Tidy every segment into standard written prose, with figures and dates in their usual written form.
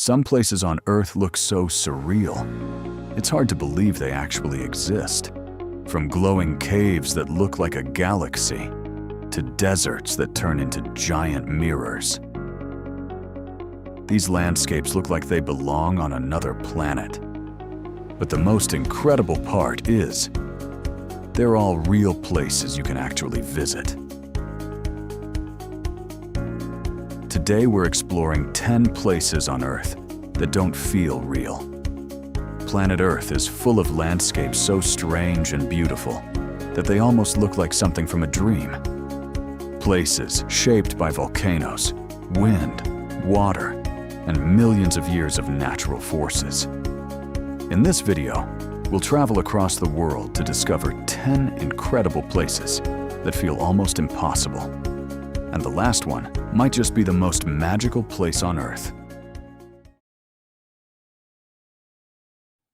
Some places on Earth look so surreal, it's hard to believe they actually exist. From glowing caves that look like a galaxy, to deserts that turn into giant mirrors. These landscapes look like they belong on another planet. But the most incredible part is, they're all real places you can actually visit. Today we're exploring 10 places on Earth that don't feel real. Planet Earth is full of landscapes so strange and beautiful that they almost look like something from a dream. Places shaped by volcanoes, wind, water, and millions of years of natural forces. In this video, we'll travel across the world to discover 10 incredible places that feel almost impossible. And the last one might just be the most magical place on Earth.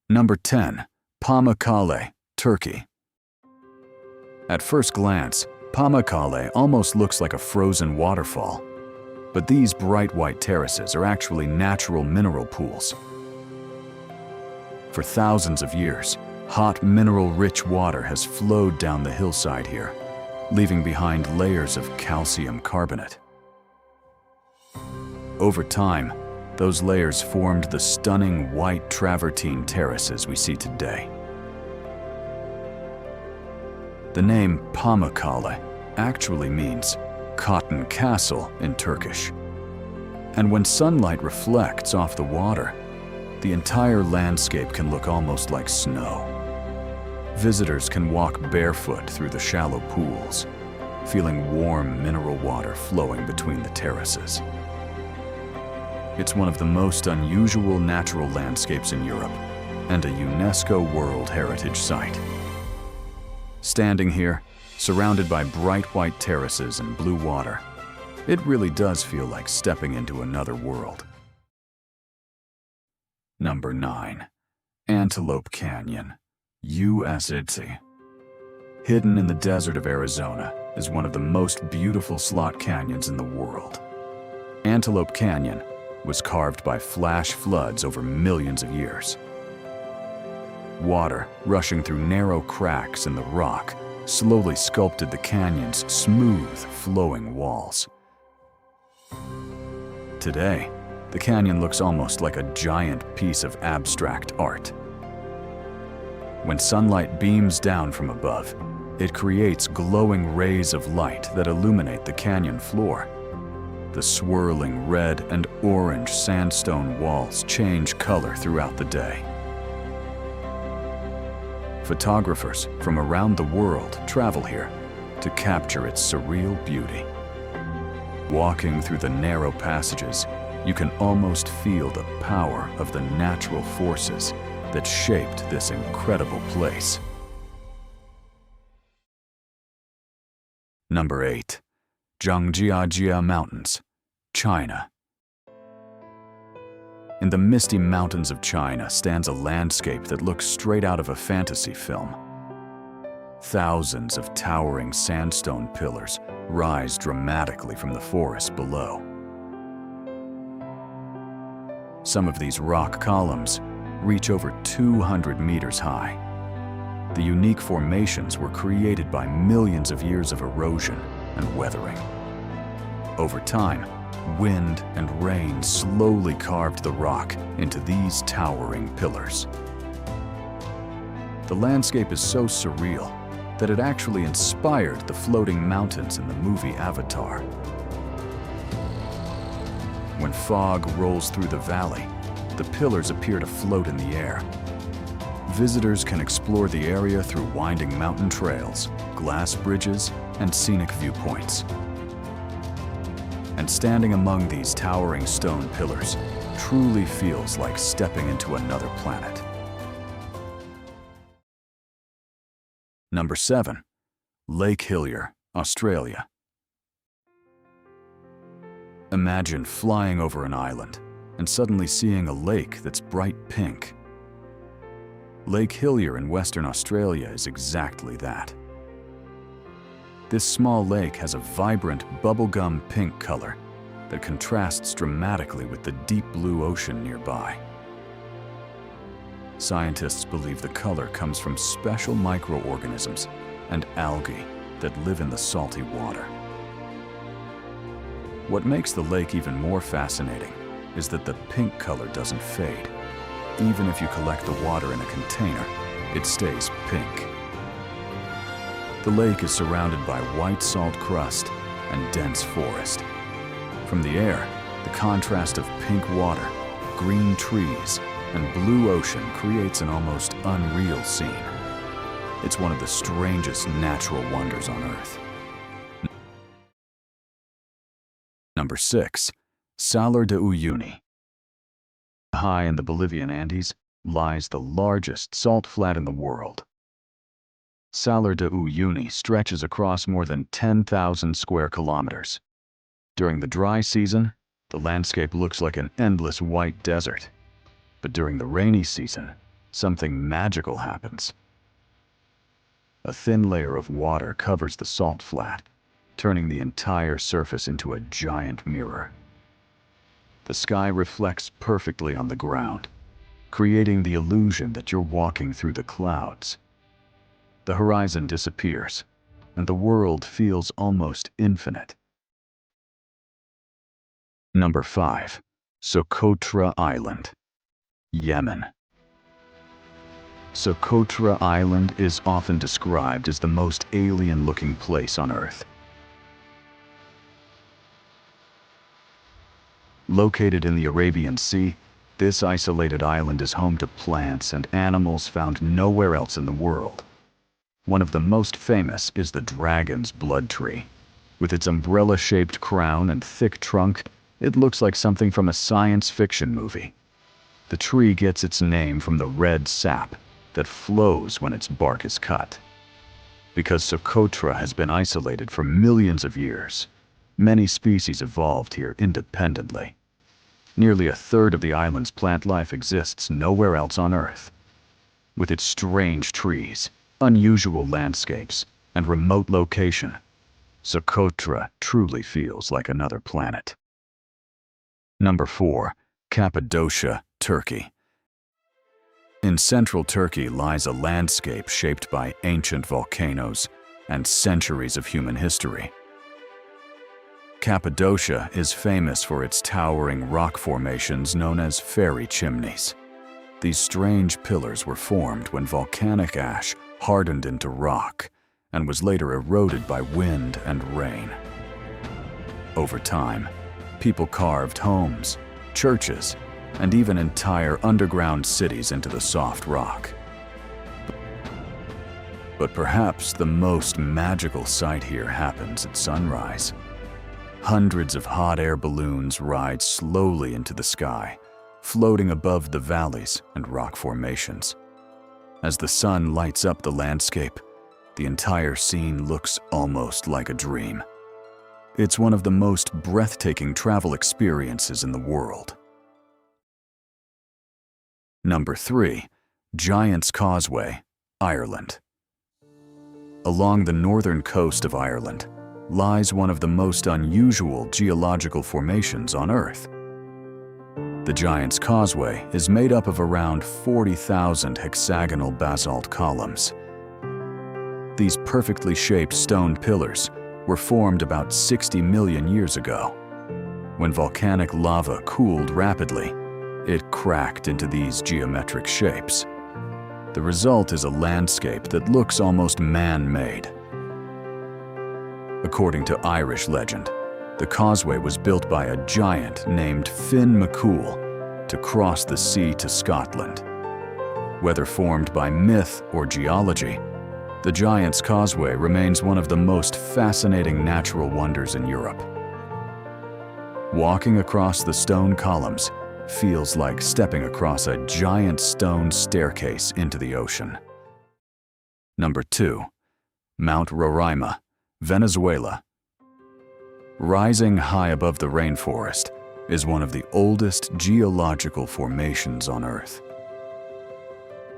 Number 10. Pamukkale, Turkey. At first glance, Pamukkale almost looks like a frozen waterfall. But these bright white terraces are actually natural mineral pools. For thousands of years, hot mineral-rich water has flowed down the hillside here, leaving behind layers of calcium carbonate. Over time, those layers formed the stunning white travertine terraces we see today. The name Pamukkale actually means cotton castle in Turkish. And when sunlight reflects off the water, the entire landscape can look almost like snow. Visitors can walk barefoot through the shallow pools, feeling warm mineral water flowing between the terraces. It's one of the most unusual natural landscapes in Europe and a UNESCO World Heritage Site. Standing here, surrounded by bright white terraces and blue water, it really does feel like stepping into another world. Number 9. Antelope Canyon, USA. Hidden in the desert of Arizona is one of the most beautiful slot canyons in the world. Antelope Canyon was carved by flash floods over millions of years. Water rushing through narrow cracks in the rock slowly sculpted the canyon's smooth, flowing walls. Today, the canyon looks almost like a giant piece of abstract art. When sunlight beams down from above, it creates glowing rays of light that illuminate the canyon floor. The swirling red and orange sandstone walls change color throughout the day. Photographers from around the world travel here to capture its surreal beauty. Walking through the narrow passages, you can almost feel the power of the natural forces that shaped this incredible place. Number 8. Zhangjiajie Mountains, China. In the misty mountains of China stands a landscape that looks straight out of a fantasy film. Thousands of towering sandstone pillars rise dramatically from the forest below. Some of these rock columns reach over 200 meters high. The unique formations were created by millions of years of erosion and weathering. Over time, wind and rain slowly carved the rock into these towering pillars. The landscape is so surreal that it actually inspired the floating mountains in the movie Avatar. When fog rolls through the valley, the pillars appear to float in the air. Visitors can explore the area through winding mountain trails, glass bridges, and scenic viewpoints. And standing among these towering stone pillars truly feels like stepping into another planet. Number 7. Lake Hillier, Australia. Imagine flying over an island and suddenly seeing a lake that's bright pink. Lake Hillier in Western Australia is exactly that. This small lake has a vibrant bubblegum pink color that contrasts dramatically with the deep blue ocean nearby. Scientists believe the color comes from special microorganisms and algae that live in the salty water. What makes the lake even more fascinating is that the pink color doesn't fade. Even if you collect the water in a container, it stays pink. The lake is surrounded by white salt crust and dense forest. From the air, the contrast of pink water, green trees, and blue ocean creates an almost unreal scene. It's one of the strangest natural wonders on Earth. Number 6. Salar de Uyuni. High in the Bolivian Andes lies the largest salt flat in the world. Salar de Uyuni stretches across more than 10,000 square kilometers. During the dry season, the landscape looks like an endless white desert. But during the rainy season, something magical happens. A thin layer of water covers the salt flat, turning the entire surface into a giant mirror. The sky reflects perfectly on the ground, creating the illusion that you're walking through the clouds. The horizon disappears, and the world feels almost infinite. Number 5. Socotra Island, Yemen. Socotra Island is often described as the most alien-looking place on Earth. Located in the Arabian Sea, this isolated island is home to plants and animals found nowhere else in the world. One of the most famous is the dragon's blood tree. With its umbrella-shaped crown and thick trunk, it looks like something from a science fiction movie. The tree gets its name from the red sap that flows when its bark is cut. Because Socotra has been isolated for millions of years, many species evolved here independently. Nearly a third of the island's plant life exists nowhere else on Earth. With its strange trees, unusual landscapes, and remote location, Socotra truly feels like another planet. Number 4. Cappadocia, Turkey. In central Turkey lies a landscape shaped by ancient volcanoes and centuries of human history. Cappadocia is famous for its towering rock formations known as fairy chimneys. These strange pillars were formed when volcanic ash hardened into rock and was later eroded by wind and rain. Over time, people carved homes, churches, and even entire underground cities into the soft rock. But perhaps the most magical sight here happens at sunrise. Hundreds of hot air balloons ride slowly into the sky, floating above the valleys and rock formations. As the sun lights up the landscape, the entire scene looks almost like a dream. It's one of the most breathtaking travel experiences in the world. Number 3. Giant's Causeway, Ireland. Along the northern coast of Ireland lies one of the most unusual geological formations on Earth. The Giant's Causeway is made up of around 40,000 hexagonal basalt columns. These perfectly shaped stone pillars were formed about 60 million years ago. When volcanic lava cooled rapidly, it cracked into these geometric shapes. The result is a landscape that looks almost man-made. According to Irish legend, the causeway was built by a giant named Finn McCool to cross the sea to Scotland. Whether formed by myth or geology, the Giant's Causeway remains one of the most fascinating natural wonders in Europe. Walking across the stone columns feels like stepping across a giant stone staircase into the ocean. Number 2. Mount Roraima, Venezuela. Rising high above the rainforest is one of the oldest geological formations on Earth.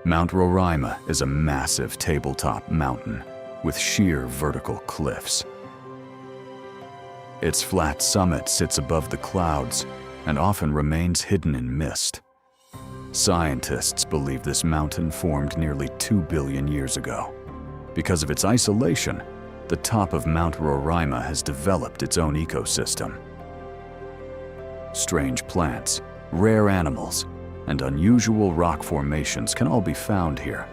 Mount Roraima is a massive tabletop mountain with sheer vertical cliffs. Its flat summit sits above the clouds and often remains hidden in mist. Scientists believe this mountain formed nearly 2 billion years ago. Because of its isolation, the top of Mount Roraima has developed its own ecosystem. Strange plants, rare animals, and unusual rock formations can all be found here.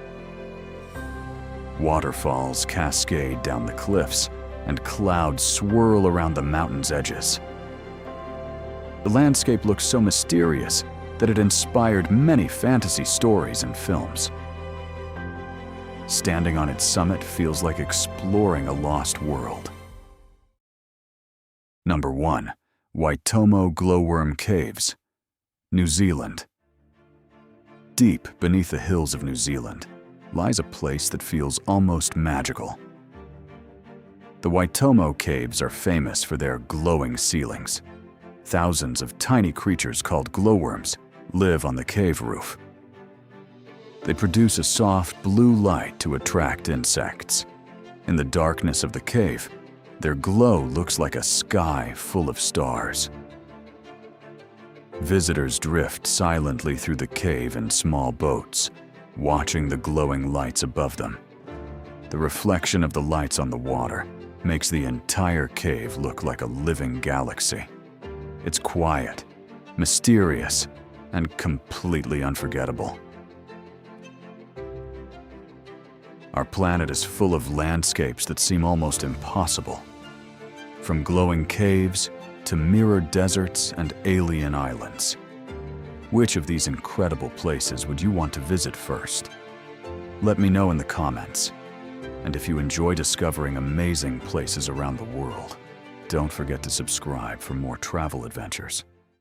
Waterfalls cascade down the cliffs, and clouds swirl around the mountain's edges. The landscape looks so mysterious that it inspired many fantasy stories and films. Standing on its summit feels like exploring a lost world. Number 1. Waitomo Glowworm Caves, New Zealand. Deep beneath the hills of New Zealand lies a place that feels almost magical. The Waitomo Caves are famous for their glowing ceilings. Thousands of tiny creatures called glowworms live on the cave roof. They produce a soft blue light to attract insects. In the darkness of the cave, their glow looks like a sky full of stars. Visitors drift silently through the cave in small boats, watching the glowing lights above them. The reflection of the lights on the water makes the entire cave look like a living galaxy. It's quiet, mysterious, and completely unforgettable. Our planet is full of landscapes that seem almost impossible. From glowing caves to mirror deserts and alien islands. Which of these incredible places would you want to visit first? Let me know in the comments. And if you enjoy discovering amazing places around the world, don't forget to subscribe for more travel adventures.